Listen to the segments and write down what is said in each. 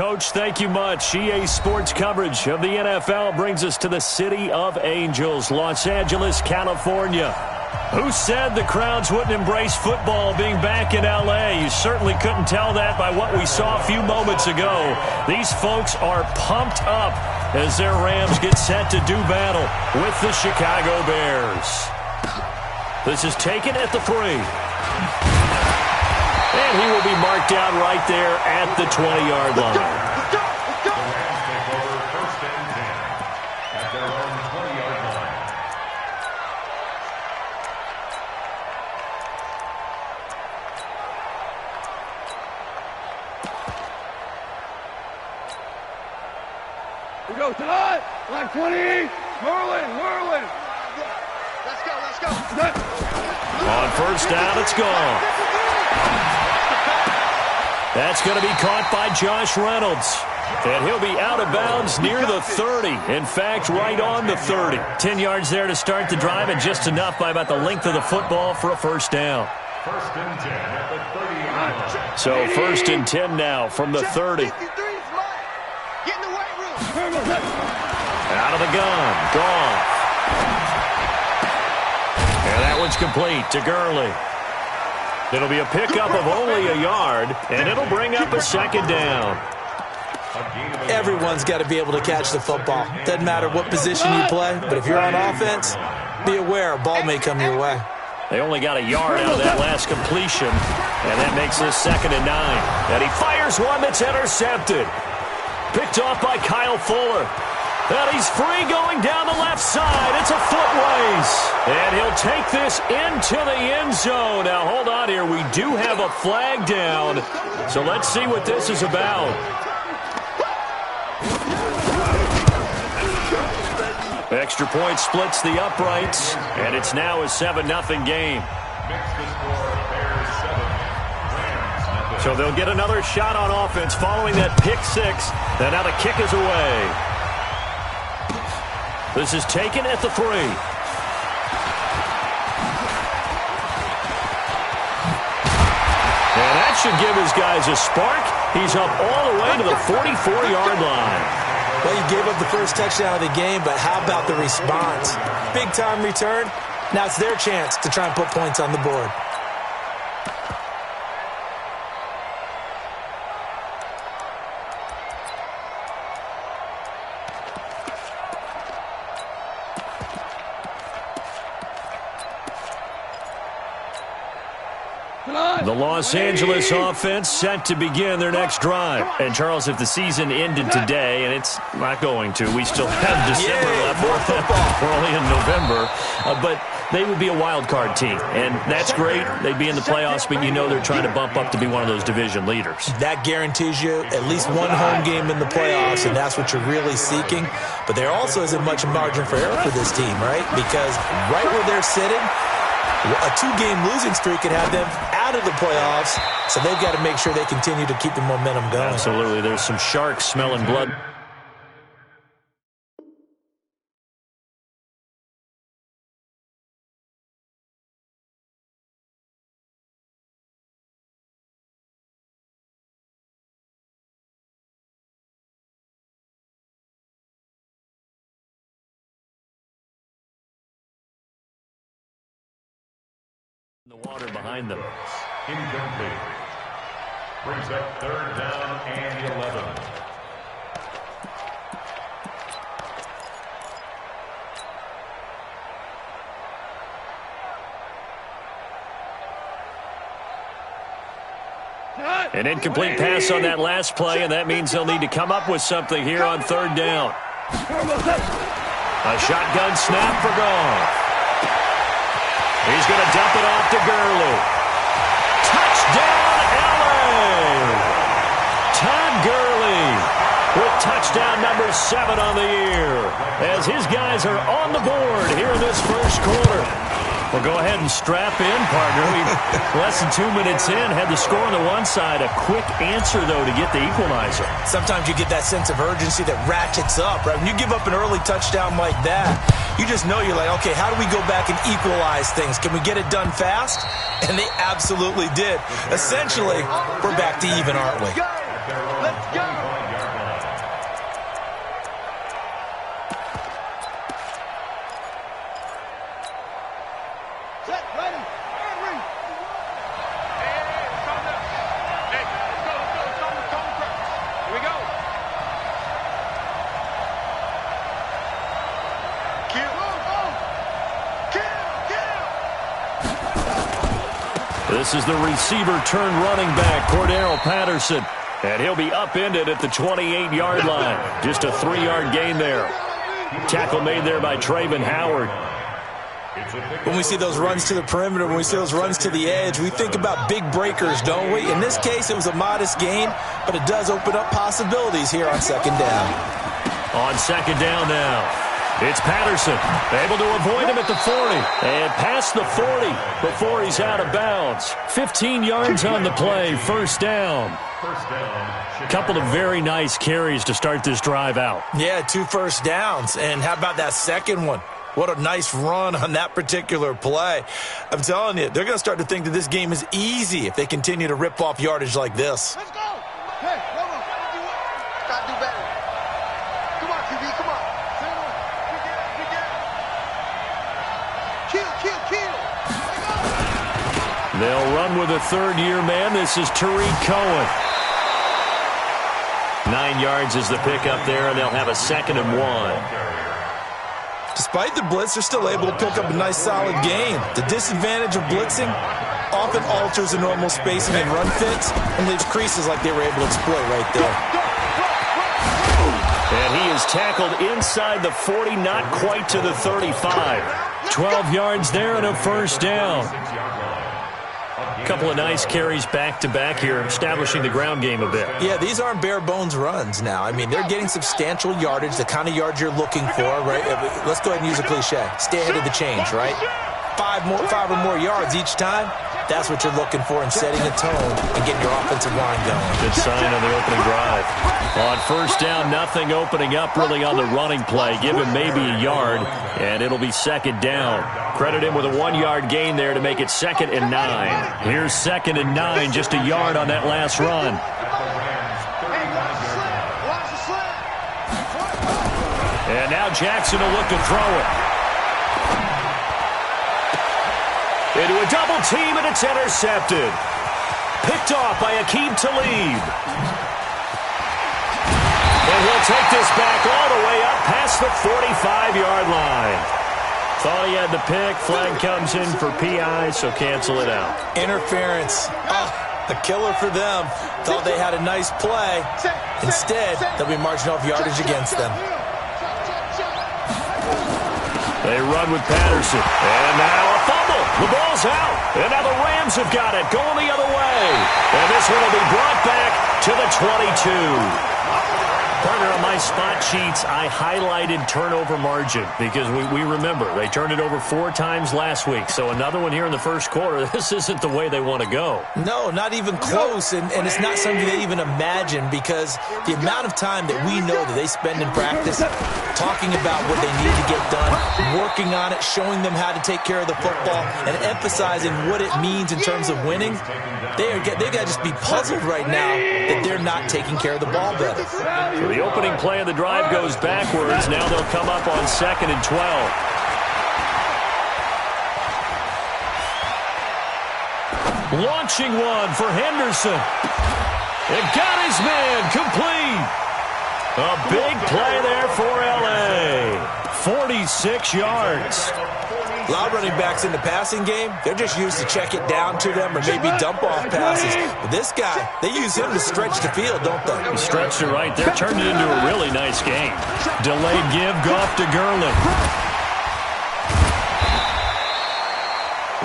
Coach, thank you much. EA Sports coverage of the NFL brings us to the City of Angels, Los Angeles, California. Who said the crowds wouldn't embrace football being back in L.A.? You certainly couldn't tell that by what we saw a few moments ago. These folks are pumped up as their Rams get set to do battle with the Chicago Bears. This is taken at the 3. And he will be marked down right there at the 20-yard line. We go tonight, like 20, whirling. Let's go. On first down, it's gone. That's going to be caught by Josh Reynolds. And he'll be out of bounds near the 30. In fact, right on the 30. 10 yards there to start the drive, and just enough by about the length of the football for a first down. First and 10 at the 30-yard line. So first and 10 now from the 30. Out of the gun. Gone. And that one's complete to Gurley. It'll be a pickup of only a yard, and it'll bring up a second down. Everyone's got to be able to catch the football. Doesn't matter what position you play, but if you're on offense, be aware a ball may come your way. They only got a yard out of that last completion, and that makes this second and 9. And he fires one that's intercepted. Picked off by Kyle Fuller. And he's free going down the left side. It's a foot race. And he'll take this into the end zone. Now, hold on here. We do have a flag down. So let's see what this is about. Extra point splits the uprights. And it's now a 7-0 game. So they'll get another shot on offense following that pick 6. And now the kick is away. This is taken at the 3. And that should give his guys a spark. He's up all the way to the 44-yard line. Well, you gave up the first touchdown of the game, but how about the response? Big-time return. Now it's their chance to try and put points on the board. The Los Angeles offense set to begin their next drive. And, Charles, if the season ended today, and it's not going to, we still have December left. More football. We're only in November. But they would be a wild card team, and that's great. They'd be in the playoffs, but you know they're trying to bump up to be one of those division leaders. That guarantees you at least one home game in the playoffs, and that's what you're really seeking. But there also isn't much margin for error for this team, right? Because right where they're sitting, a 2-game losing streak could have them out of the playoffs, so they've got to make sure they continue to keep the momentum going. Absolutely. There's some sharks smelling blood. The water behind them. Incomplete. Brings up third down and 11. An incomplete pass on that last play, and that means they'll need to come up with something here on third down. A shotgun snap for Goff. He's going to dump it off to Gurley. Touchdown, L.A. Todd Gurley with touchdown number 7 on the year as his guys are on the board here in this first quarter. Well, go ahead and strap in, partner. Less than 2 minutes in, had the score on the one side. A quick answer, though, to get the equalizer. Sometimes you get that sense of urgency that ratchets up, right? When you give up an early touchdown like that, you just know you're like, okay, how do we go back and equalize things? Can we get it done fast? And they absolutely did. Essentially, we're back to even, aren't we? Let's go! Set, ready. Hurry. Hey, let's go. Here we go. This is the receiver turned running back, Cordero Patterson. And he'll be upended at the 28-yard line. Just a 3-yard gain there. Tackle made there by Trayvon Howard. When we see those runs to the perimeter, when we see those runs to the edge, we think about big breakers, don't we? In this case, it was a modest gain, but it does open up possibilities here on second down. On second down now. It's Patterson, able to avoid him at the 40, and past the 40 before he's out of bounds. 15 yards on the play, first down. Couple of very nice carries to start this drive out. Yeah, 2 first downs, and how about that second one? What a nice run on that particular play. I'm telling you, they're going to start to think that this game is easy if they continue to rip off yardage like this. Let's go. Hey, come on. Gotta do better. Come on, QB, come on. Kill. They'll run with a third-year man. This is Tariq Cohen. 9 yards is the pickup there, and they'll have a 2nd and 1. Despite the blitz, they're still able to pick up a nice, solid gain. The disadvantage of blitzing often alters the normal spacing and run fits and leaves creases like they were able to exploit right there. And he is tackled inside the 40, not quite to the 35. 12 yards there and a first down. A couple of nice carries back-to-back here, establishing the ground game a bit. Yeah, these aren't bare-bones runs now. I mean, they're getting substantial yardage, the kind of yards you're looking for, right? Let's go ahead and use a cliche. Stay ahead of the change, right? 5 or more yards each time. That's what you're looking for in setting a tone and getting your offensive line going. Good sign on the opening drive. On first down, nothing opening up really on the running play. Give him maybe a yard, and it'll be second down. Credit him with a 1-yard gain there to make it 2nd and 9. Here's 2nd and 9, just a yard on that last run. And now Jackson will look to throw it. Into a double team, and it's intercepted. Picked off by Aqib Talib. And he'll take this back all the way up past the 45-yard line. Thought he had the pick. Flag comes in for PI, so cancel it out. Interference. Oh, a killer for them. Thought they had a nice play. Instead, they'll be marching off yardage against them. They run with Patterson. And now a fumble. The ball's out. And now the Rams have got it. Going the other way. And this one will be brought back to the 22. Partner, on my spot sheets, I highlighted turnover margin because we remember they turned it over 4 times last week. So another one here in the first quarter. This isn't the way they want to go. No, not even close. And it's not something they even imagine because the amount of time that we know that they spend in practice talking about what they need to get done, working on it, showing them how to take care of the football, and emphasizing what it means in terms of winning, they got to just be puzzled right now that they're not taking care of the ball better. So the opening play of the drive goes backwards. Now they'll come up on 2nd and 12. Launching one for Henderson. And got his man complete. A big play there for L.A. 46 yards. A lot of running backs in the passing game, they're just used to check it down to them or maybe dump-off passes. But this guy, they use him to stretch the field, don't they? He stretched it right there, turned it into a really nice game. Delayed give, Goff to Gurley.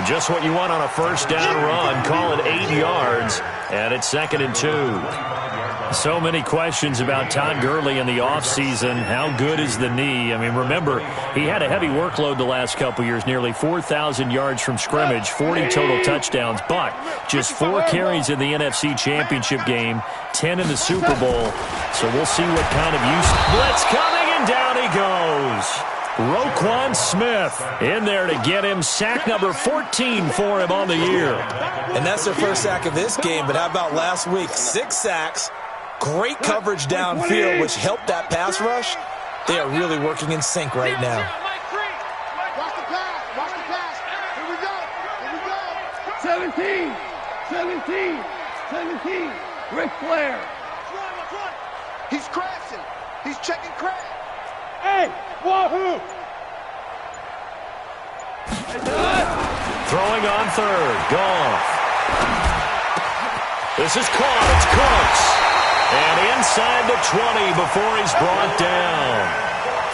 Just what you want on a first down run. Call it 8 yards, and it's 2nd and 2. So many questions about Todd Gurley in the offseason. How good is the knee? I mean, remember, he had a heavy workload the last couple years, nearly 4,000 yards from scrimmage, 40 total touchdowns, but just 4 carries in the NFC Championship game, 10 in the Super Bowl. So we'll see what kind of use. Blitz coming, and down he goes. Roquan Smith in there to get him sack number 14 for him on the year. And that's their first sack of this game, but how about last week? 6 sacks. Great coverage downfield, which helped that pass rush. They are really working in sync right now. Watch the pass. Here we go. 17. 17. 17. Ric Flair. He's crashing. He's checking crash. Hey, wahoo! Throwing on third. Goff. This is caught. It's Cooks. And inside the 20 before he's brought down.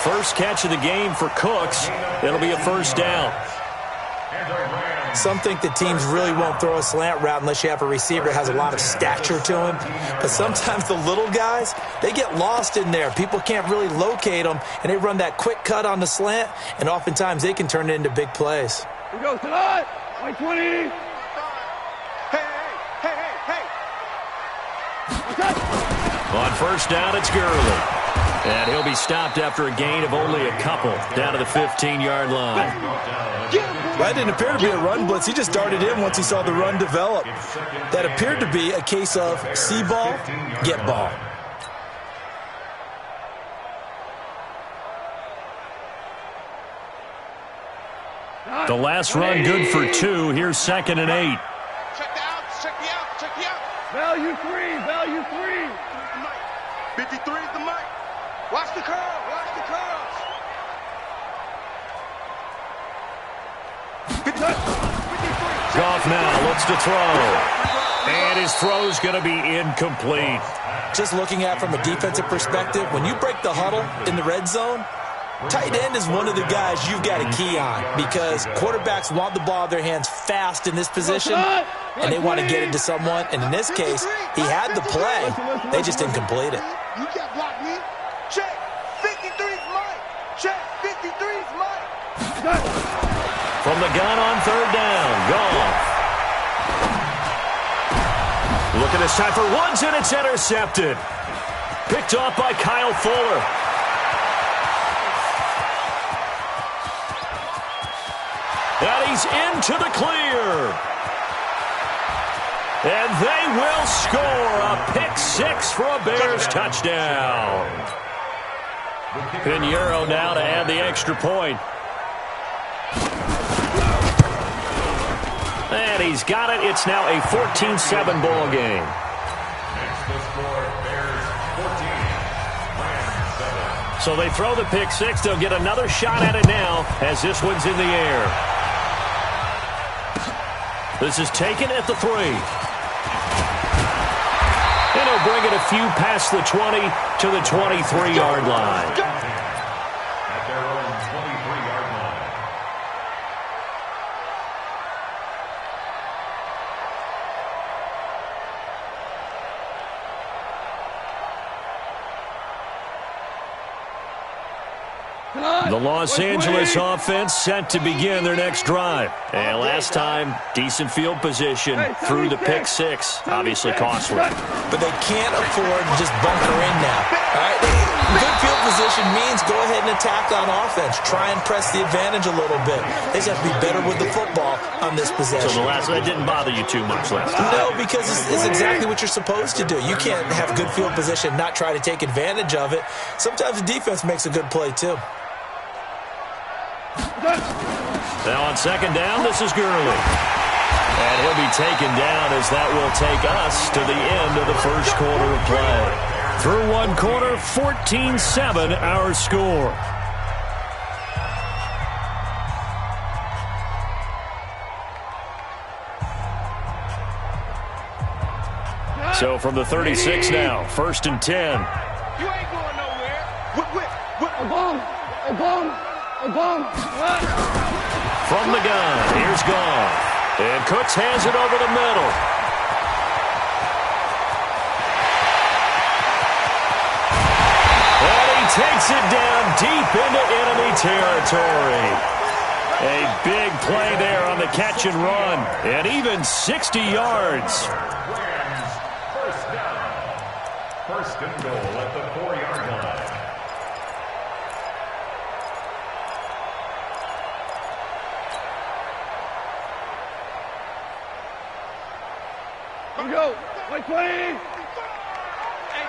First catch of the game for Cooks. It'll be a first down. Some think that teams really won't throw a slant route unless you have a receiver that has a lot of stature to him. But sometimes the little guys, they get lost in there. People can't really locate them, and they run that quick cut on the slant, and oftentimes they can turn it into big plays. We go tonight. White 20. Hey, On first down, it's Gurley. And he'll be stopped after a gain of only a couple down to the 15-yard line. That didn't appear to be a run blitz. He just darted in once he saw the run develop. That appeared to be a case of see ball, get ball. The last run good for 2. Here's 2nd and 8. check the outs, check the outs, check the outs. Value 3. Value 3. 53 is the mic. Watch the curl, watch the curls. 53. Goff now looks to throw. And his throw's going to be incomplete. Just looking at it from a defensive perspective, when you break the huddle in the red zone, tight end is one of the guys you've got to key on because quarterbacks want the ball in their hands fast in this position, and they want to get it to someone. And in this case, he had the play. They just didn't complete it. You can't block me. Check. 53's mine. Check. 53's mine. From the gun on third down. Goff. Look at this time for Woods, and it's intercepted. Picked off by Kyle Fuller. And he's into the clear. And they will score a pick 6 for a Bears touchdown. Pinheiro now to add the extra point. And he's got it. It's now a 14-7 ball game. So they throw the pick 6. They'll get another shot at it now as this one's in the air. This is taken at the 3. And he'll bring it a few past the 20 to the 23-yard line. At their own 23-yard line. The Los Angeles offense set to begin their next drive. And last time, decent field position through the pick 6. Obviously costly. But they can't afford to just bunker in now. All right? Good field position means go ahead and attack on offense. Try and press the advantage a little bit. They just have to be better with the football on this possession. So that didn't bother you too much last time? No, because it's exactly what you're supposed to do. You can't have good field position, not try to take advantage of it. Sometimes the defense makes a good play, too. Now on second down, this is Gurley. And he'll be taken down as that will take us to the end of the first quarter of play. Through one quarter, 14-7 our score. So from the 36 now, 1st and 10. You ain't going nowhere. A bomb. From the gun, here's Goff. And Cooks hands it over the middle. And he takes it down deep into enemy territory. A big play there on the catch and run. And even 60 yards. First down. First and goal at the 4-yard line. Here we go. White 20. Hey,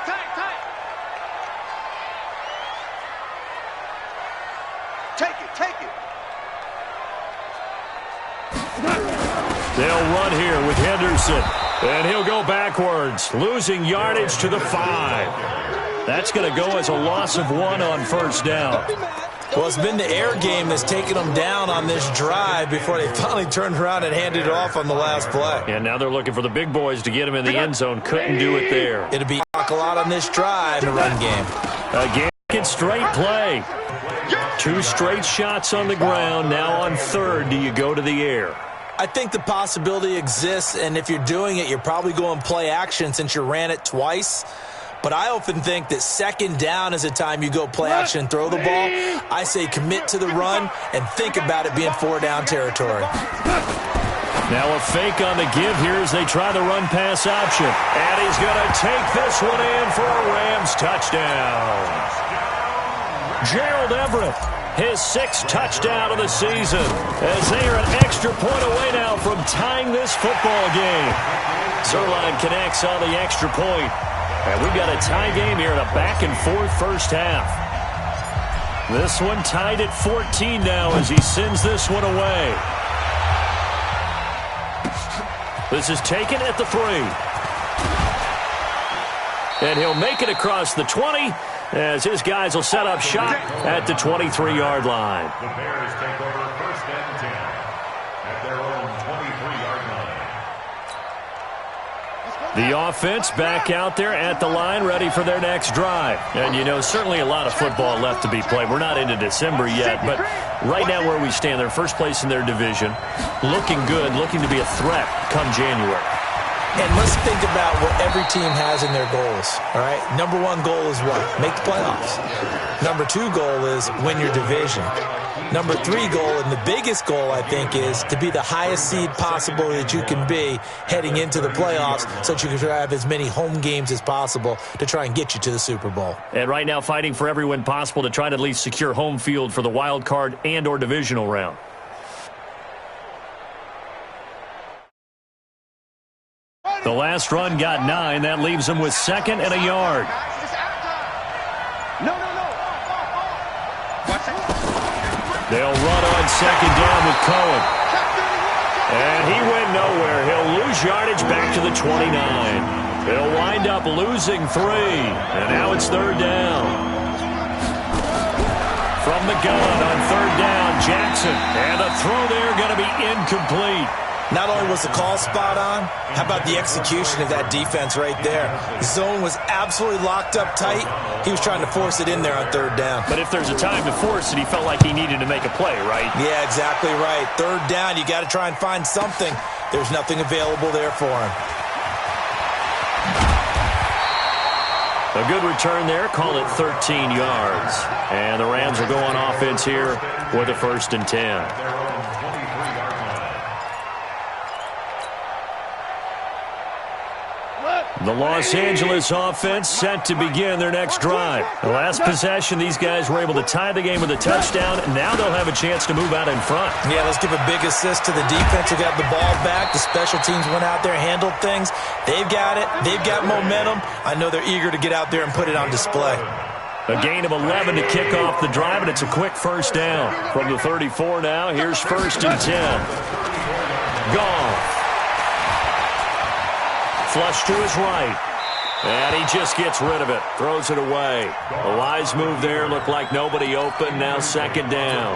tight. Take it. They'll run here with Henderson. And he'll go backwards, losing yardage to the 5. That's going to go as a loss of 1 on first down. Well, it's been the air game that's taken them down on this drive before they finally turned around and handed it off on the last play. And now they're looking for the big boys to get him in the end zone. Couldn't do it there. It'll be a lot on this drive in the run game. Again, straight play. 2 straight shots on the ground. Now on third, do you go to the air? I think the possibility exists, and if you're doing it, you're probably going play action since you ran it twice. But I often think that second down is a time you go play action and throw the ball. I say commit to the run and think about it being 4-down territory. Now a fake on the give here as they try the run-pass option. And he's going to take this one in for a Rams touchdown. Gerald Everett, his 6th touchdown of the season, as they are an extra point away now from tying this football game. Zerline connects on the extra point. And we've got a tie game here in a back-and-forth first half. This one tied at 14 now as he sends this one away. This is taken at the 3. And he'll make it across the 20 as his guys will set up shop at the 23-yard line. The Bears take over first and 10 at their own 23-yard line. The offense back out there at the line, ready for their next drive. And, you know, certainly a lot of football left to be played. We're not into December yet, but right now where we stand, they're first place in their division, looking good, looking to be a threat come January. And let's think about what every team has in their goals, all right? Number 1 goal is what? Make the playoffs. Number 2 goal is win your division. Number 3 goal, and the biggest goal, I think, is to be the highest seed possible that you can be heading into the playoffs so that you can have as many home games as possible to try and get you to the Super Bowl. And right now fighting for every win possible to try to at least secure home field for the wild card and or divisional round. The last run got 9. That leaves them with 2nd and a yard. No. They'll run on 2nd down with Cohen. And he went nowhere. He'll lose yardage back to the 29. They'll wind up losing 3. And now it's 3rd down. From the gun on 3rd down, Jackson. And the throw there going to be incomplete. Not only was the call spot on, how about the execution of that defense right there? The zone was absolutely locked up tight. He was trying to force it in there on 3rd down. But if there's a time to force it, he felt like he needed to make a play, right? Yeah, exactly right. 3rd down, you got to try and find something. There's nothing available there for him. A good return there. Call it 13 yards. And the Rams are going offense here with a 1st and 10. The Los Angeles offense set to begin their next drive. The last possession, these guys were able to tie the game with a touchdown, and now they'll have a chance to move out in front. Yeah, let's give a big assist to the defense who got the ball back. The special teams went out there, handled things. They've got it. They've got momentum. I know they're eager to get out there and put it on display. A gain of 11 to kick off the drive, and it's a quick first down. From the 34 now, here's 1st and 10. Goff. Flush to his right. And he just gets rid of it. Throws it away. A wise move there. Looked like nobody open. Now 2nd down.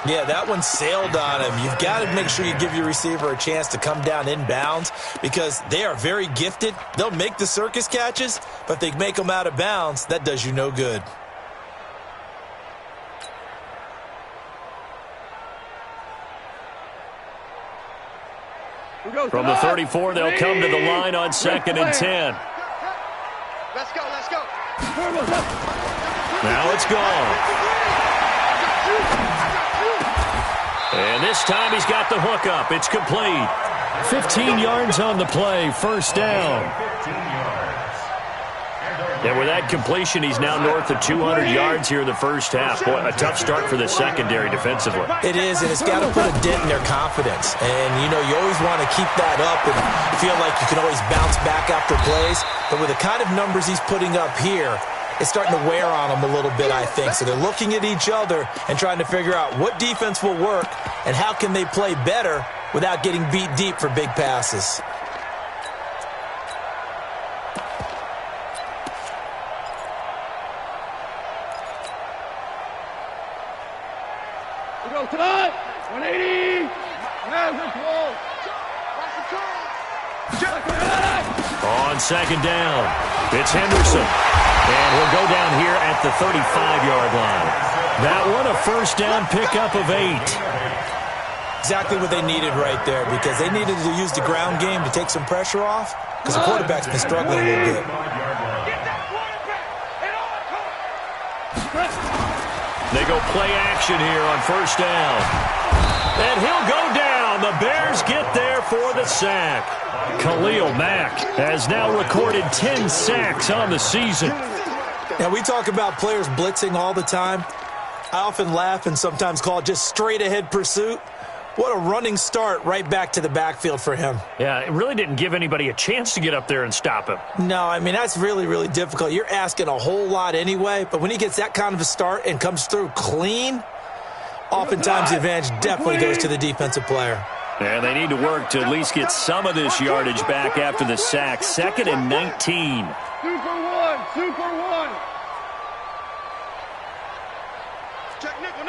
Yeah, that one sailed on him. You've got to make sure you give your receiver a chance to come down inbounds because they are very gifted. They'll make the circus catches, but if they make them out of bounds, that does you no good. From the 34, they'll come to the line on 2nd and 10. Let's go. Now it's gone. And this time he's got the hook up. It's complete. 15 yards on the play. 1st down. And with that completion, he's now north of 200 yards here in the first half. Boy, a tough start for the secondary defensively. It is, and it's got to put a dent in their confidence. And, you know, you always want to keep that up and feel like you can always bounce back after plays. But with the kind of numbers he's putting up here, it's starting to wear on them a little bit, I think. So they're looking at each other and trying to figure out what defense will work and how can they play better without getting beat deep for big passes. We go tonight. 180. Hands are close. On second down, it's Henderson. And he'll go down here at the 35-yard line. That one a first down pickup of 8. Exactly what they needed right there, because they needed to use the ground game to take some pressure off, because the quarterback's been struggling a little bit. They go play action here on first down. And he'll go down. The Bears get there for the sack. Khalil Mack has now recorded 10 sacks on the season. Now, we talk about players blitzing all the time. I often laugh and sometimes call it just straight-ahead pursuit. What a running start right back to the backfield for him. Yeah, it really didn't give anybody a chance to get up there and stop him. No, I mean, that's really, really difficult. You're asking a whole lot anyway, but when he gets that kind of a start and comes through clean, oftentimes the advantage definitely goes to the defensive player. And they need to work to at least get some of this yardage back after the sack. 2nd and 19. Super one. Check nickel.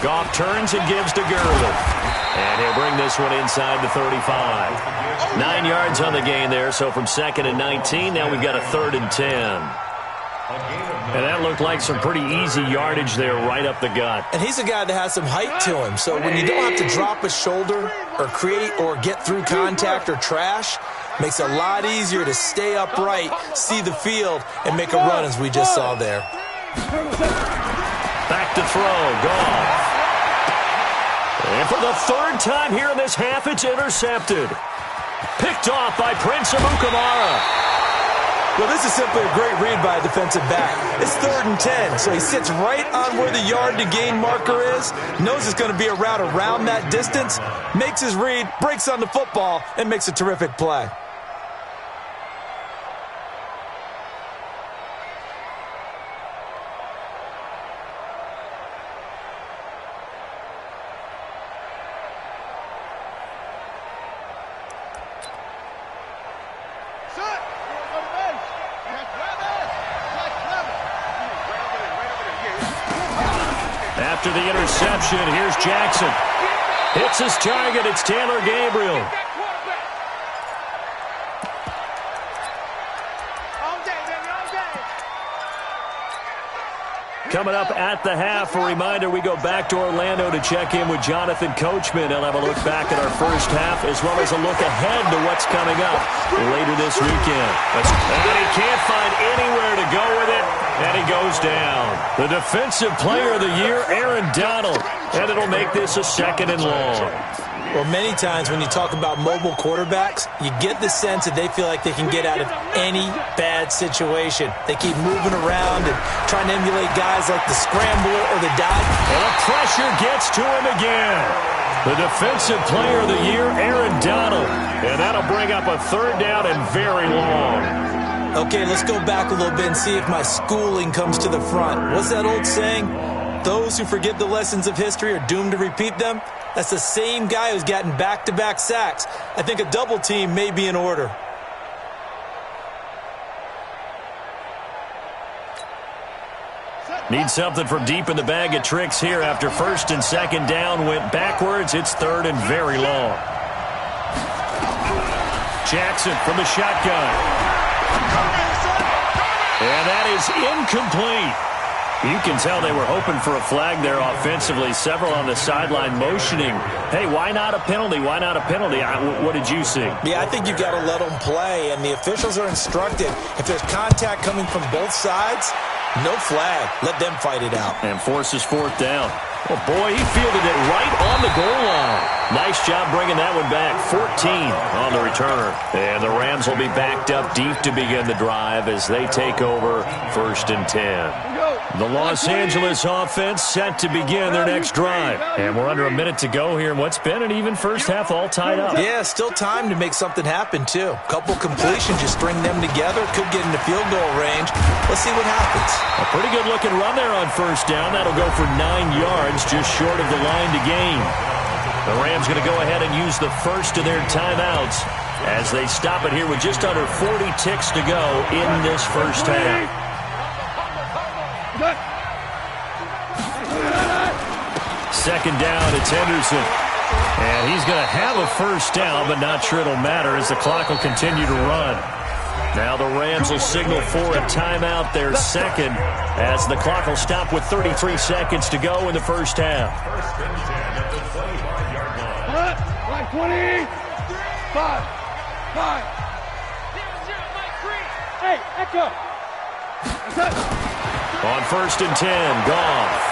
Goff turns and gives to Gurley. And he'll bring this one inside the 35. 9 yards on the gain there, so from 2nd and 19, now we've got a 3rd and 10. And that looked like some pretty easy yardage there right up the gut. And he's a guy that has some height to him, so when you don't have to drop a shoulder or create or get through contact or trash, makes it a lot easier to stay upright, see the field, and make a run as we just saw there. Back to throw, Goff. And for the 3rd time here in this half, it's intercepted. Picked off by Prince Amukamara. Well, this is simply a great read by a defensive back. It's 3rd and 10, so he sits right on where the yard-to-gain marker is, knows it's going to be a route around that distance, makes his read, breaks on the football, and makes a terrific play. After the interception, here's Jackson. Hits his target. It's Taylor Gabriel. Coming up at the half, a reminder, we go back to Orlando to check in with Jonathan Coachman. He'll have a look back at our first half as well as a look ahead to what's coming up later this weekend. And he can't find anywhere to go with it, and he goes down. The Defensive Player of the Year, Aaron Donald, and it'll make this a 2nd and long. Well, many times when you talk about mobile quarterbacks, you get the sense that they feel like they can get out of any bad situation. They keep moving around and trying to emulate guys like the scrambler or the dive. And the pressure gets to him again. The Defensive Player of the Year, Aaron Donald. And that'll bring up a 3rd down and very long. Okay, let's go back a little bit and see if my schooling comes to the front. What's that old saying? Those who forget the lessons of history are doomed to repeat them. That's the same guy who's gotten back-to-back sacks. I think a double team may be in order. Need something from deep in the bag of tricks here after 1st and 2nd down went backwards. It's 3rd and very long. Jackson from the shotgun. And that is incomplete. You can tell they were hoping for a flag there offensively. Several on the sideline motioning, hey, why not a penalty? Why not a penalty? What did you see? Yeah, I think you've got to let them play, and the officials are instructed. If there's contact coming from both sides, no flag. Let them fight it out. And forces 4th down. Oh, boy, he fielded it right on the goal line. Nice job bringing that one back. 14 on the return. And the Rams will be backed up deep to begin the drive as they take over 1st and 10. The Los Angeles offense set to begin their next drive. And we're under a minute to go here in what's been an even first half, all tied up. Yeah, still time to make something happen, too. Couple completions, just string them together. Could get into field goal range. Let's see what happens. A pretty good-looking run there on first down. That'll go for 9 yards, just short of the line to gain. The Rams going to go ahead and use the first of their timeouts as they stop it here with just under 40 ticks to go in this first half. Second down, it's Henderson. And he's going to have a first down, but not sure it'll matter as the clock will continue to run. Now the Rams will signal for a timeout, their second, as the clock will stop with 33 seconds to go in the first half. First and 10 at the 25-yard line. Like 20. 5. Hey, Echo. On first and 10, Goff.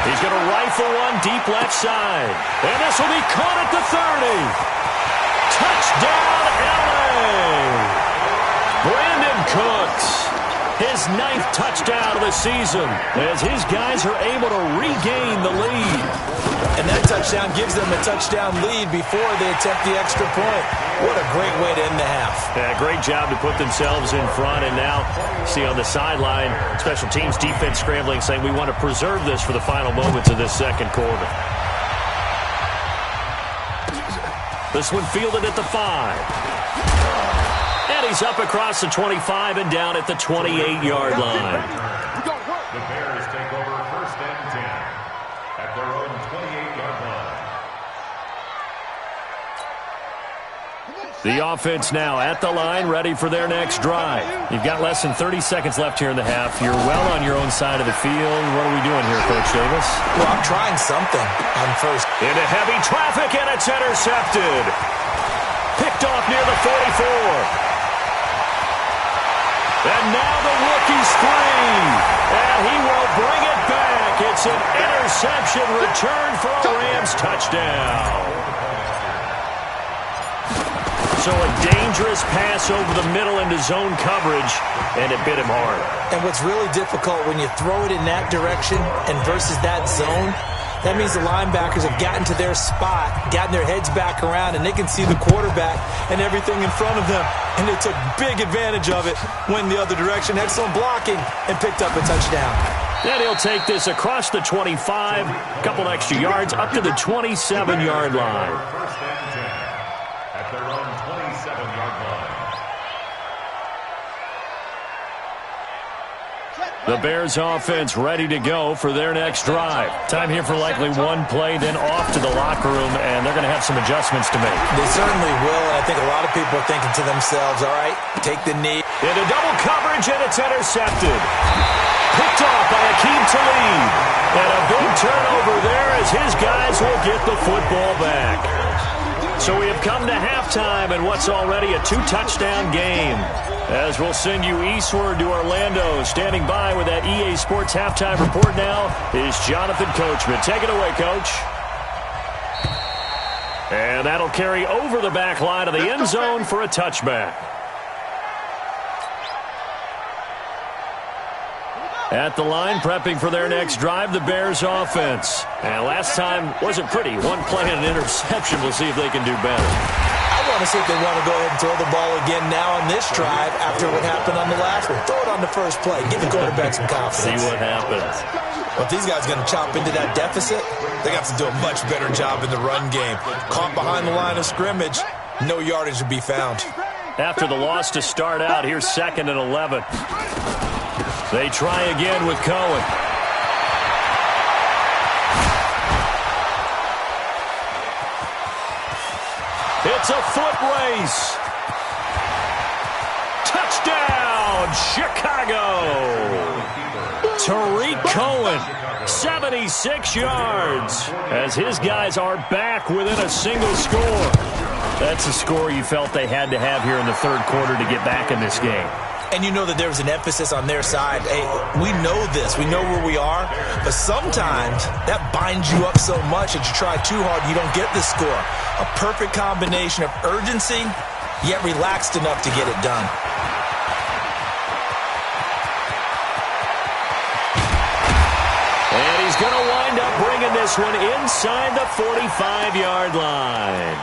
He's going to rifle one deep left side. And this will be caught at the 30. Touchdown, LA! Brandon Cooks, his 9th touchdown of the season, as his guys are able to regain the lead. And that touchdown gives them a touchdown lead before they attempt the extra point. What a great way to end the half. Yeah, great job to put themselves in front. And now, see on the sideline, special teams defense scrambling, saying we want to preserve this for the final moments of this second quarter. This one fielded at the 5. And he's up across the 25 and down at the 28-yard line. The Bears take over first and 10 at their own 28-yard line. The offense now at the line, ready for their next drive. You've got less than 30 seconds left here in the half. You're well on your own side of the field. What are we doing here, Coach Davis? Well, I'm trying something on first. Into heavy traffic, and it's intercepted. Picked off near the 44. And now the rookie's free. And he will bring it back. It's an interception return for a Rams touchdown. So a dangerous pass over the middle into zone coverage, and it bit him hard. And what's really difficult when you throw it in that direction and versus that zone, that means the linebackers have gotten to their spot, gotten their heads back around, and they can see the quarterback and everything in front of them. And they took big advantage of it, went the other direction, had some blocking, and picked up a touchdown. Then he'll take this across the 25, a couple extra yards, up to the 27-yard line. First and 10 at their own 27-yard line. The Bears offense ready to go for their next drive. Time here for likely one play, then off to the locker room, and they're going to have some adjustments to make. They certainly will, and I think a lot of people are thinking to themselves, all right, take the knee. Into double coverage, and it's intercepted. Picked off by Akeem Talib. And a big turnover there as his guys will get the football back. So we have come to halftime in what's already a 2-touchdown game. As we'll send you eastward to Orlando. Standing by with that EA Sports halftime report now is Jonathan Coachman. Take it away, Coach. And that'll carry over the back line of the end zone for a touchback. At the line, prepping for their next drive, the Bears offense. And last time wasn't pretty. One play and an interception. We'll see if they can do better. I want to see if they want to go ahead and throw the ball again now on this drive after what happened on the last one. Throw it on the first play. Give the quarterback some confidence. See what happens. Well, if these guys are going to chop into that deficit, they got to do a much better job in the run game. Caught behind the line of scrimmage, no yardage to be found. After the loss to start out, here's 2nd and 11. They try again with Cohen. It's a foot race. Touchdown, Chicago. Tariq Cohen, 76 yards, as his guys are back within a single score. That's a score you felt they had to have here in the third quarter to get back in this game. And you know that there was an emphasis on their side. Hey, we know this. We know where we are. But sometimes that binds you up so much that you try too hard, you don't get the score. A perfect combination of urgency, yet relaxed enough to get it done. win this one inside the 45-yard line.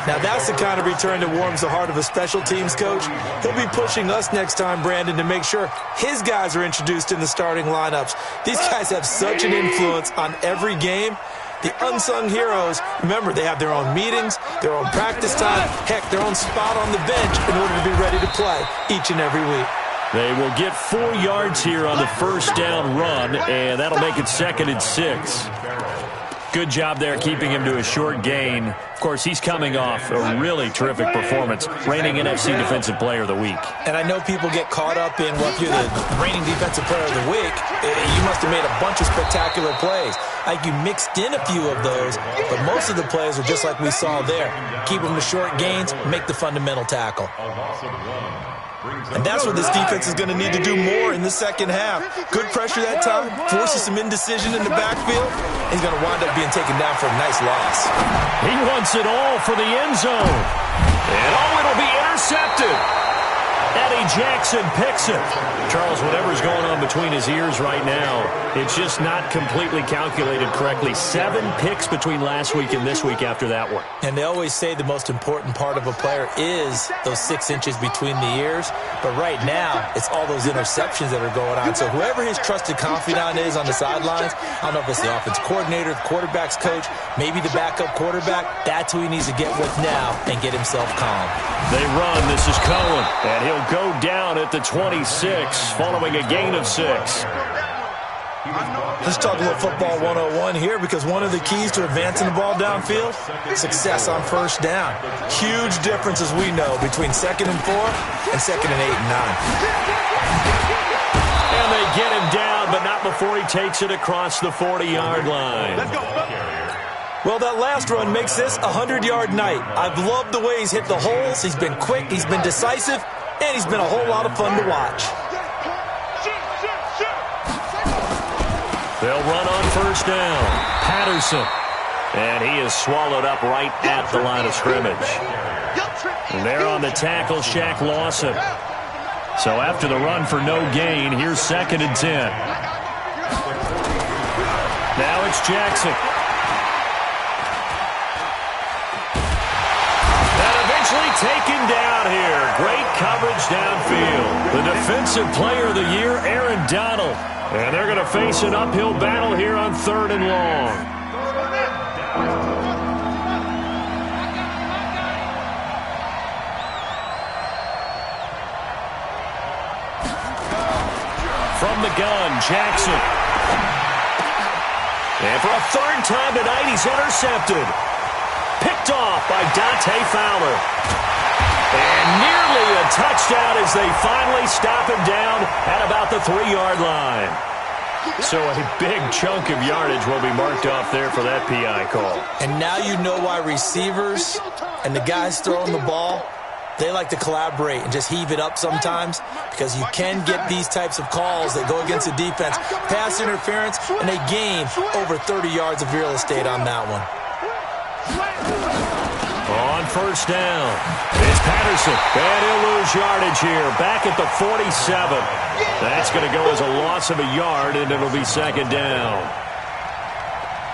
Now that's the kind of return that warms the heart of a special teams coach. He'll be pushing us next time, Brandon, to make sure his guys are introduced in the starting lineups. These guys have such an influence on every game. The unsung heroes, remember, they have their own meetings, their own practice time, heck, their own spot on the bench in order to be ready to play each and every week. They will get 4 yards here on the first down run, and that'll make it 2nd and 6. Good job there keeping him to a short gain. Of course, he's coming off a really terrific performance, reigning NFC Defensive Player of the Week. And I know people get caught up in, well, if you're the reigning Defensive Player of the Week, you must have made a bunch of spectacular plays. Like you mixed in a few of those, but most of the plays are just like we saw there. Keep them to short gains, make the fundamental tackle. And that's what this defense is going to need to do more in the second half. Good pressure that time, forces some indecision in the backfield. He's going to wind up being taken down for a nice loss. He wants it all for the end zone. And it'll be intercepted. Eddie Jackson picks it. Charles, whatever's going on between his ears right now, it's just not completely calculated correctly. 7 picks between last week and this week after that one. And they always say the most important part of a player is those 6 inches between the ears. But right now, it's all those interceptions that are going on. So whoever his trusted confidant is on the sidelines, I don't know if it's the offense coordinator, the quarterback's coach, maybe the backup quarterback, that's who he needs to get with now and get himself calm. They run. This is Cohen. And he'll go down at the 26, following a gain of 6. Let's talk a little football 101 here, because one of the keys to advancing the ball downfield, success on first down. Huge difference, as we know, between 2nd and 4 and 2nd and 8 and 9. And they get him down, but not before he takes it across the 40-yard line. Let's go. Well, that last run makes this a 100-yard night. I've loved the way he's hit the holes. He's been quick, he's been decisive, and he's been a whole lot of fun to watch. They'll run on first down. Patterson. And he is swallowed up right at the line of scrimmage. And there on the tackle, Shaq Lawson. So after the run for no gain, here's 2nd and 10. Now it's Jackson. Taken down here. Great coverage downfield. The defensive player of the year, Aaron Donald. And they're going to face an uphill battle here on 3rd and long. From the gun, Jackson. And for a 3rd time tonight, he's intercepted. Picked off by Dante Fowler. And nearly a touchdown as they finally stop him down at about the 3-yard line. So a big chunk of yardage will be marked off there for that PI call. And now you know why receivers and the guys throwing the ball, they like to collaborate and just heave it up sometimes, because you can get these types of calls that go against the defense. Pass interference, and they gain over 30 yards of real estate on that one. On first down, it's Patterson. And he'll lose yardage here. Back at the 47. That's going to go as a loss of a yard, and it'll be 2nd down.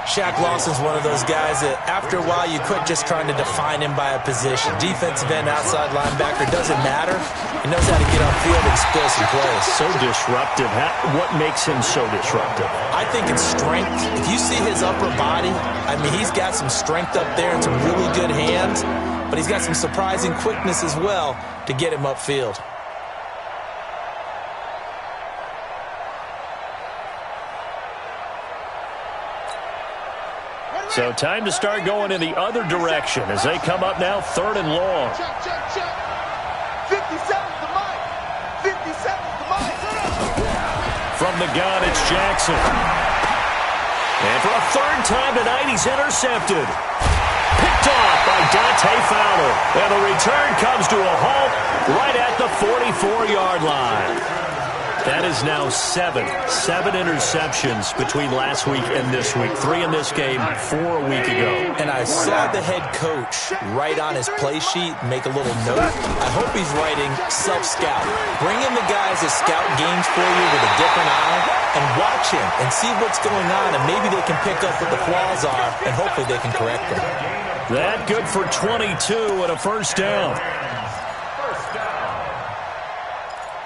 Shaq Lawson's one of those guys that after a while you quit just trying to define him by a position. Defensive end, outside linebacker, doesn't matter. He knows how to get upfield and spill some plays. So disruptive. What makes him so disruptive? I think it's strength. If you see his upper body, I mean, he's got some strength up there and some really good hands, but he's got some surprising quickness as well to get him upfield. So time to start going in the other direction as they come up now 3rd and long. Check, check, check. 57's the mic. 57's the mic. From the gun, it's Jackson. And for a 3rd time tonight, he's intercepted. Picked off by Dante Fowler. And the return comes to a halt right at the 44-yard line. That is now 7 interceptions between last week and this week. 3 in this game, 4 a week ago. And I saw the head coach write on his play sheet, make a little note. I hope he's writing self-scout. Bring in the guys that scout games for you with a different eye and watch him and see what's going on, and maybe they can pick up what the flaws are, and hopefully they can correct them. That good for 22 and a first down.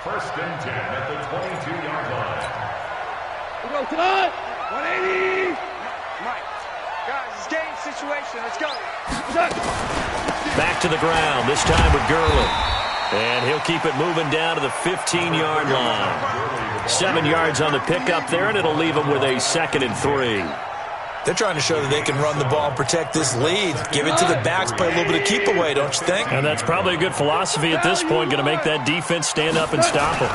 First and 10 at the 22-yard line. We go tonight. 180. Mike, guys, it's game situation. Let's go. Back to the ground, this time with Gurley. And he'll keep it moving down to the 15-yard line. 7 yards on the pickup there, and it'll leave him with a 2nd and 3. They're trying to show that they can run the ball and protect this lead. Give it to the backs, play a little bit of keep away, don't you think? And that's probably a good philosophy at this point, going to make that defense stand up and stop him.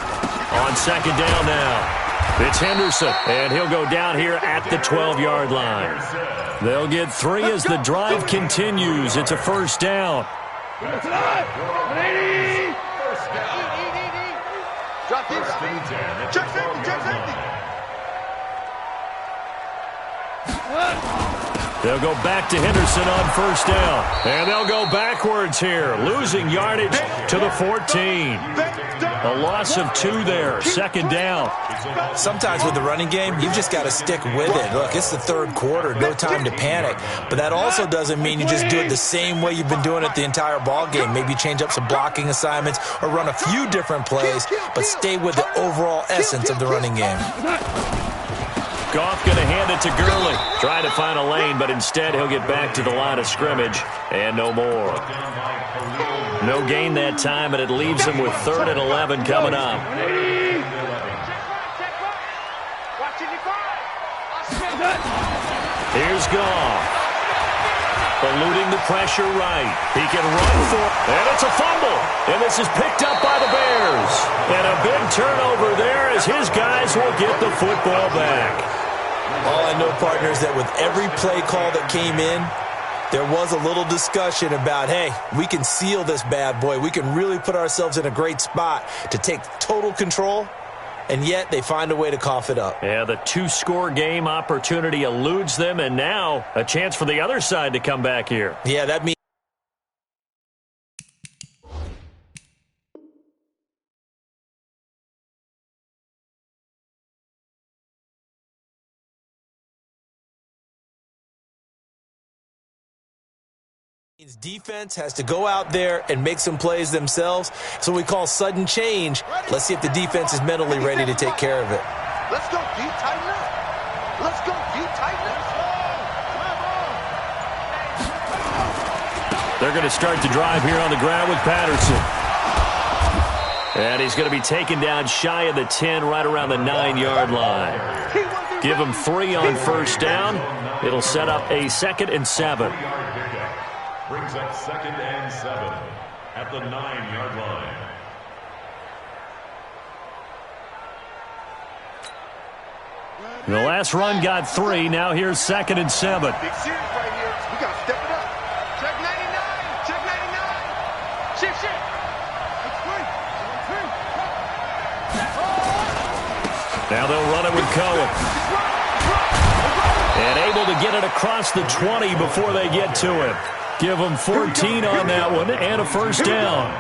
On 2nd down now, it's Henderson, and he'll go down here at the 12-yard line. They'll get 3 as the drive continues. It's a first down. Drop this. Check safety, check safety. They'll go back to Henderson on first down. And they'll go backwards here, losing yardage to the 14. A loss of 2 there, 2nd down. Sometimes with the running game, you've just got to stick with it. Look, it's the 3rd quarter, no time to panic. But that also doesn't mean you just do it the same way you've been doing it the entire ball game. Maybe change up some blocking assignments or run a few different plays, but stay with the overall essence of the running game. Goff going to hand it to Gurley. Trying to find a lane, but instead he'll get back to the line of scrimmage and no more. No gain that time, and it leaves him with 3rd and 11 coming up. Here's Goff. Eluding the pressure right. He can run for it. And it's a fumble. And this is picked up by the Bears. And a big turnover there as his guys will get the football back. All I know, partners, that with every play call that came in, there was a little discussion about, hey, we can seal this bad boy. We can really put ourselves in a great spot to take total control, and yet they find a way to cough it up. Yeah, the 2-score game opportunity eludes them, and now a chance for the other side to come back here. Yeah, that means defense has to go out there and make some plays themselves. So we call sudden change. Let's see if the defense is mentally ready to take care of it. Let's go deep, tighten up. Let's go deep, tighten up. They're going to start the drive here on the ground with Patterson. And he's going to be taken down shy of the 10, right around the 9-yard line. Give him 3 on first down. It'll set up a 2nd and 7. Brings up 2nd and 7 at the 9-yard line. The last run got 3. Now here's 2nd and 7. Big series right here. We got to step it up. Check 99. Check 99. Shift, shift. Now they'll run it with Cohen. And able to get it across the 20 before they get to him. Give him 14 on that one and a first down.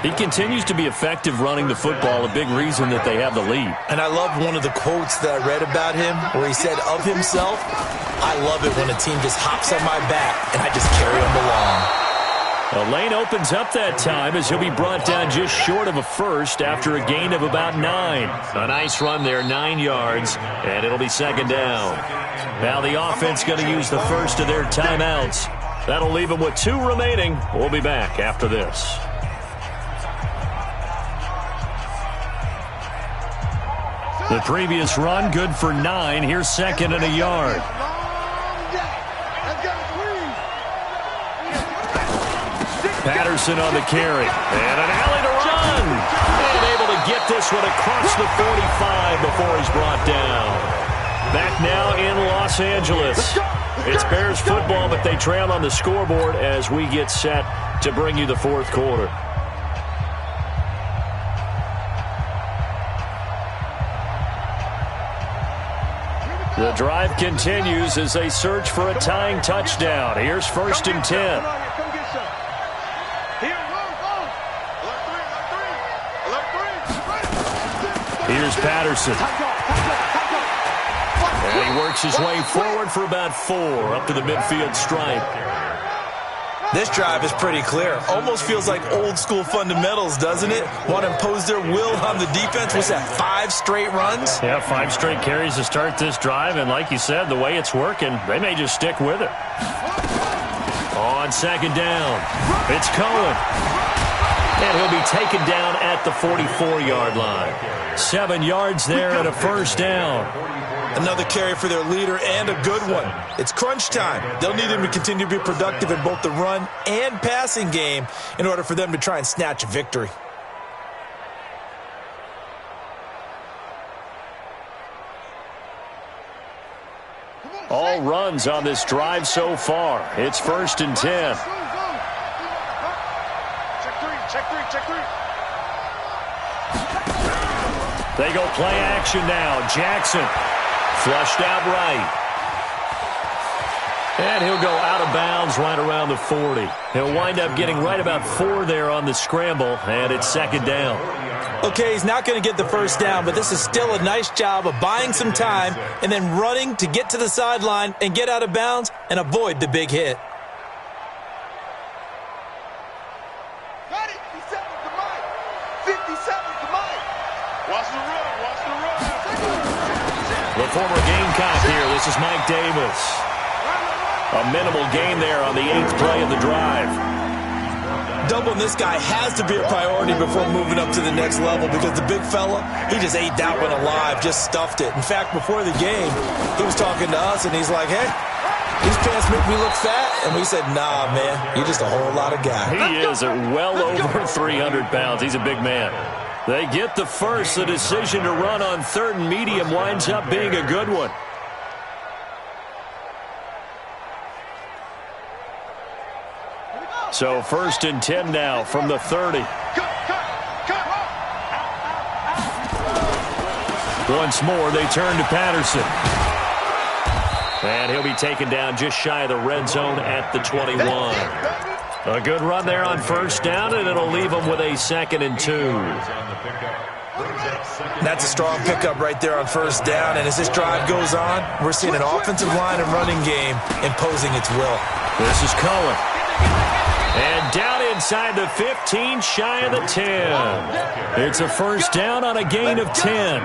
He continues to be effective running the football, a big reason that they have the lead. And I love one of the quotes that I read about him where he said of himself, I love it when a team just hops on my back and I just carry them along. A lane opens up that time as he'll be brought down just short of a first after a gain of about 9. A nice run there, 9 yards, and it'll be 2nd down. Now the offense going to use the first of their timeouts. That'll leave them with 2 remaining. We'll be back after this. The previous run, good for 9. Here's 2nd and a yard. Patterson on the carry. And an alley to run. And able to get this one across the 45 before he's brought down. Back now in Los Angeles. It's Bears football, but they trail on the scoreboard as we get set to bring you the 4th quarter. The drive continues as they search for a tying touchdown. Here's 1st and 10. Come get some. Here, go. Alert 3. Here's Patterson. And he works his way forward for about 4 up to the midfield stripe. This drive is pretty clear. Almost feels like old school fundamentals, doesn't it? Want to impose their will on the defense. What's that, 5 straight runs? Yeah, 5 straight carries to start this drive. And like you said, the way it's working, they may just stick with it. On 2nd down, it's Cohen. And he'll be taken down at the 44-yard line. 7 yards there and a 1st down. Another carry for their leader and a good one. It's crunch time. They'll need him to continue to be productive in both the run and passing game in order for them to try and snatch a victory. All runs on this drive so far. It's 1st and 10. Check 3. They go play action now. Jackson flushed out right. And he'll go out of bounds right around the 40. He'll wind up getting right about 4 there on the scramble, and it's 2nd down. Okay, he's not going to get the 1st down, but this is still a nice job of buying some time and then running to get to the sideline and get out of bounds and avoid the big hit. Got it. 57 to Mike. 57 to Mike. Watch the run. The former Gamecock here. This is Mike Davis. A minimal gain there on the 8th play of the drive. Doubling this guy has to be a priority before moving up to the next level because the big fella, he just ate that one alive, just stuffed it. In fact, before the game, he was talking to us, and he's like, hey, these pants make me look fat. And we said, nah, man, you're just a whole lot of guy. He is at well over 300 pounds. He's a big man. They get the first. The decision to run on 3rd and medium winds up being a good one. So 1st and 10 now from the 30. Once more, they turn to Patterson. And he'll be taken down just shy of the red zone at the 21. A good run there on 1st down, and it'll leave them with a 2nd and 2. That's a strong pickup right there on 1st down, and as this drive goes on, we're seeing an offensive line and running game imposing its will. This is Cohen. And down inside the 15, shy of the 10. It's a 1st down on a gain of 10.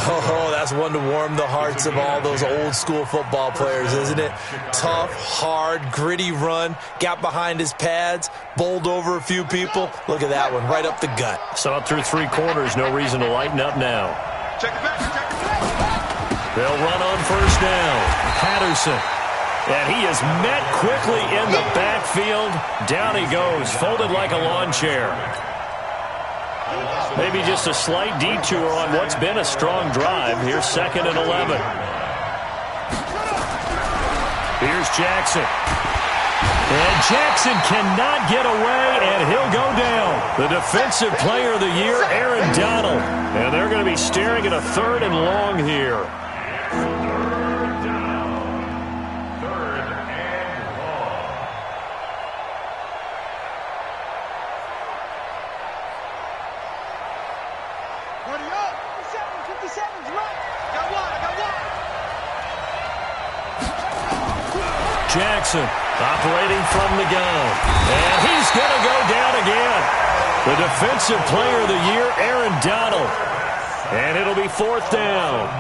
Oh, that's one to warm the hearts of all those old school football players, isn't it? Tough, hard, gritty run, got behind his pads, bowled over a few people. Look at that one, right up the gut. Saw it through 3 quarters, no reason to lighten up now. Check it back. They'll run on 1st down. Patterson. And he is met quickly in the backfield. Down he goes, folded like a lawn chair. Maybe just a slight detour on what's been a strong drive. Here's 2nd and 11. Here's Jackson. And Jackson cannot get away, and he'll go down. The Defensive Player of the Year, Aaron Donald. And they're going to be staring at a 3rd and long here. Jackson operating from the gun. And he's going to go down again. The Defensive Player of the Year, Aaron Donald. And it'll be 4th down.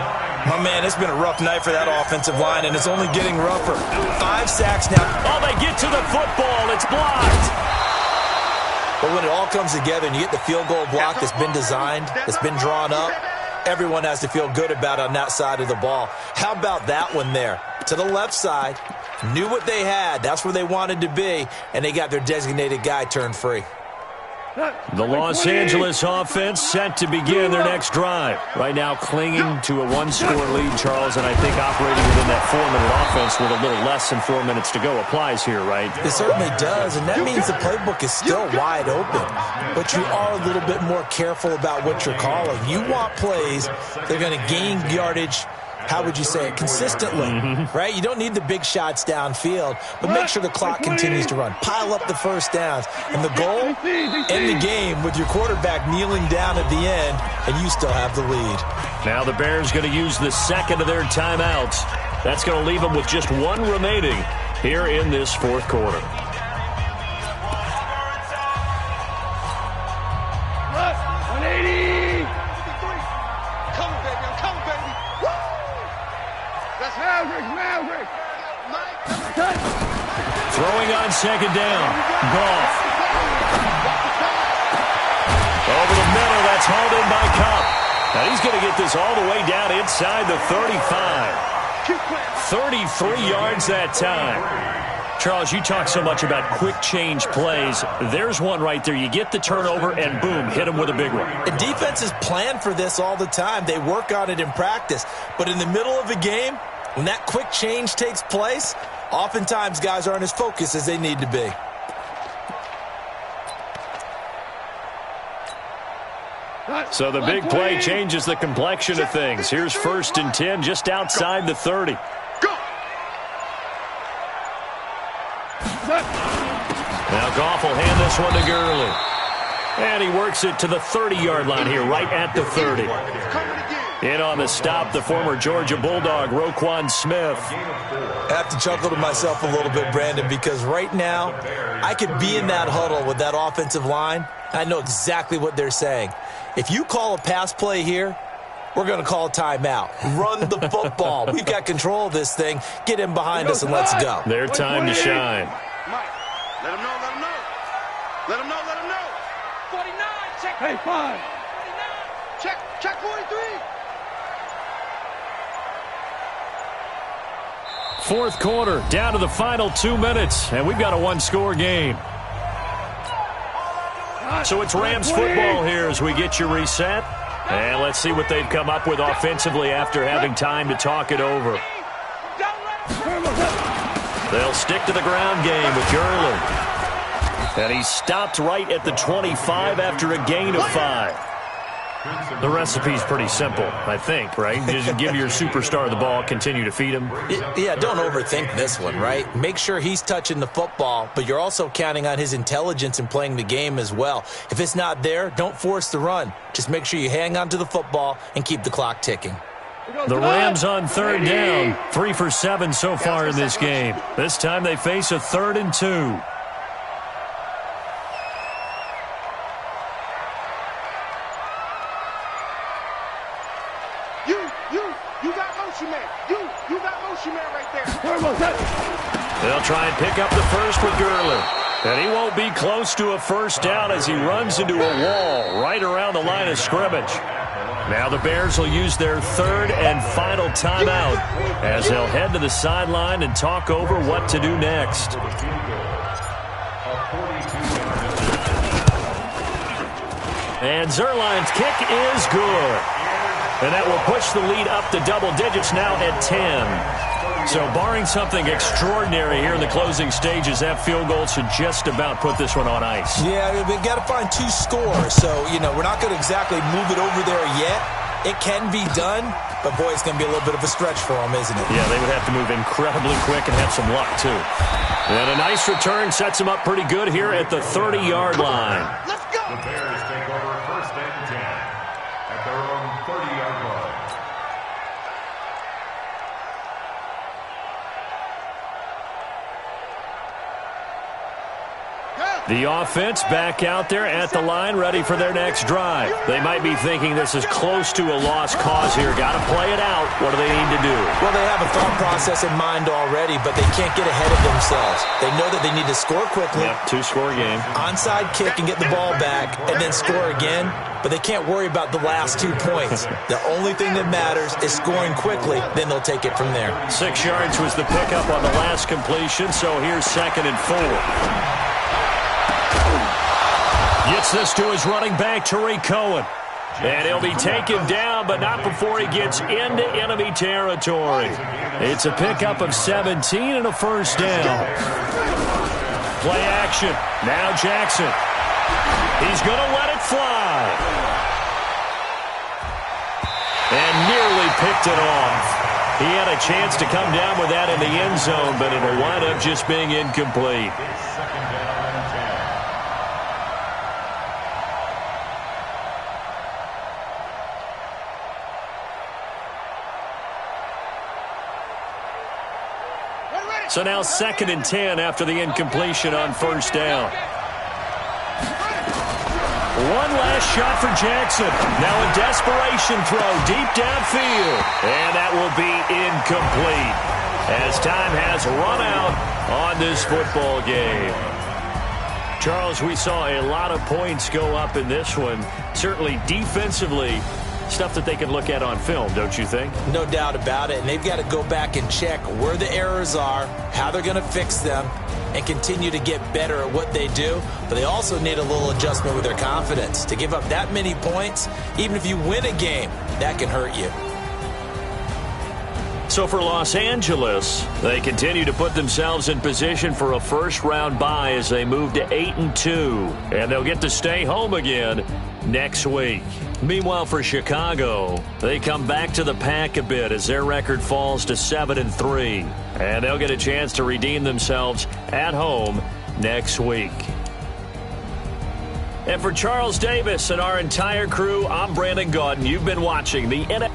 My man, it's been a rough night for that offensive line, and it's only getting rougher. 5 sacks now. Oh, they get to the football. It's blocked. But when it all comes together and you get the field goal block that's been designed, that's been drawn up, everyone has to feel good about it on that side of the ball. How about that one there? To the left side. Knew what they had. That's where they wanted to be, and they got their designated guy turned free. The Los Angeles offense set to begin their next drive. Right now clinging to a 1-score lead, Charles, and I think operating within that 4-minute offense with a little less than 4 minutes to go applies here, right? It certainly does, and that means the playbook is still wide open. But you are a little bit more careful about what you're calling. You want plays that are going to gain yardage how would you say it, consistently, right? You don't need the big shots downfield, but make sure the clock continues to run. Pile up the first downs. And the goal, end the game with your quarterback kneeling down at the end, and you still have the lead. Now the Bears going to use the second of their timeouts. That's going to leave them with just one remaining here in this fourth quarter. 180. Come, baby. I'm coming, baby. Woo! That's Maverick. Throwing on second down. Goff. Over the middle, that's hauled in by Kupp. Now he's going to get this all the way down inside the 35. 33 yards that time. Charles, you talk so much about quick change plays. There's one right there. You get the turnover, and boom, hit him with a big one. And defenses plan for this all the time. They work on it in practice. But in the middle of a game, when that quick change takes place, oftentimes guys aren't as focused as they need to be. So the big play changes the complexion of things. Here's 1st and 10 just outside the 30. Now Goff will hand this one to Gurley. And he works it to the 30-yard line here, right at the 30. In on the stop, the former Georgia Bulldog, Roquan Smith. I have to chuckle to myself a little bit, Brandon, because right now I could be in that huddle with that offensive line. I know exactly what they're saying. If you call a pass play here, we're going to call a timeout. Run the football. We've got control of this thing. Get in behind us and let's go. Their time to shine. Mike, let him know. Let him know. 49, check. Hey, 5. 49, check 43. Fourth quarter, down to the final 2 minutes, and we've got a one-score game. So it's Rams football here as we get you reset. And let's see what they've come up with offensively after having time to talk it over. They'll stick to the ground game with Gurley. And he stopped right at the 25 after a gain of 5. The recipe's pretty simple, I think, right? Just give your superstar the ball, continue to feed him. Yeah, don't overthink this one, right? Make sure he's touching the football, but you're also counting on his intelligence in playing the game as well. If it's not there, don't force the run. Just make sure you hang on to the football and keep the clock ticking. The Rams on 3rd down, 3 for 7 so far in this game. This time they face a 3rd and 2. You got motion man. You got motion man right there. They'll try and pick up the first with Gurley. And he won't be close to a first down as he runs into a wall right around the line of scrimmage. Now the Bears will use their 3rd and final timeout as they'll head to the sideline and talk over what to do next. And Zuerlein's kick is good. And that will push the lead up to double digits now at 10. So barring something extraordinary here in the closing stages, that field goal should just about put this one on ice. Yeah, we've got to find 2 scores. So, we're not going to exactly move it over there yet. It can be done, but, boy, it's going to be a little bit of a stretch for them, isn't it? Yeah, they would have to move incredibly quick and have some luck, too. And a nice return sets them up pretty good here at the 30-yard line. Let's go. The Bears take over 1st and 10 at their own 30-yard line. The offense back out there at the line, ready for their next drive. They might be thinking this is close to a lost cause here. Got to play it out. What do they need to do? Well, they have a thought process in mind already, but they can't get ahead of themselves. They know that they need to score quickly. Yep, 2-score game. Onside kick and get the ball back, and then score again. But they can't worry about the last 2 points. The only thing that matters is scoring quickly. Then they'll take it from there. 6 yards was the pickup on the last completion, so here's 2nd and 4. Gets this to his running back, Tariq Cohen. And he'll be taken down, but not before he gets into enemy territory. It's a pickup of 17 and a first down. Play action. Now Jackson. He's going to let it fly. And nearly picked it off. He had a chance to come down with that in the end zone, but it'll wind up just being incomplete. It's second down and 10. So now 2nd and 10 after the incompletion on first down. One last shot for Jackson. Now a desperation throw deep downfield. And that will be incomplete as time has run out on this football game. Charles, we saw a lot of points go up in this one. Certainly defensively, stuff that they can look at on film, don't you think? No doubt about it. And they've got to go back and check where the errors are, how they're going to fix them, and continue to get better at what they do. But they also need a little adjustment with their confidence. To give up that many points, even if you win a game, that can hurt you. So for Los Angeles, they continue to put themselves in position for a first-round bye as they move to 8-2. And they'll get to stay home again next week. Meanwhile, for Chicago, they come back to the pack a bit as their record falls to 7-3. And they'll get a chance to redeem themselves at home next week. And for Charles Davis and our entire crew, I'm Brandon Gaudin. You've been watching the NFL.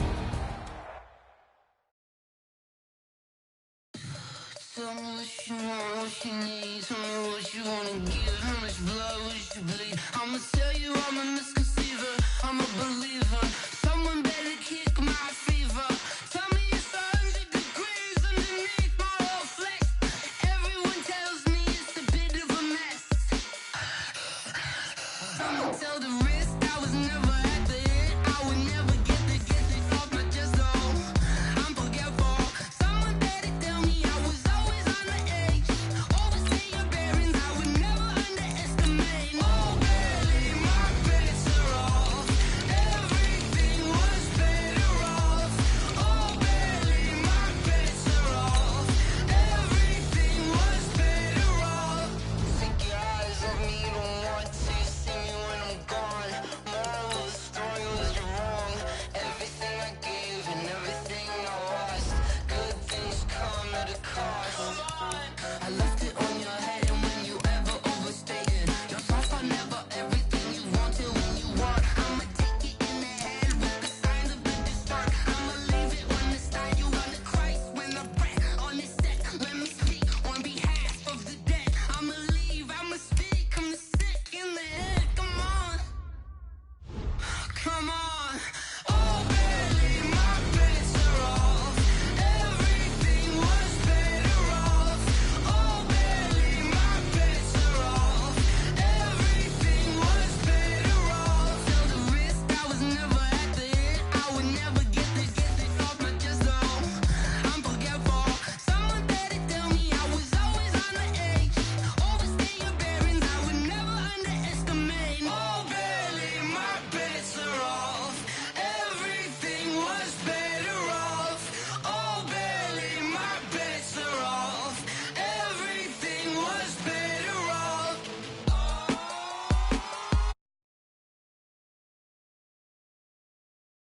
Tell me what you want, what you need. Tell me what you wanna give. How much blood would you bleed? I'ma tell you I'm a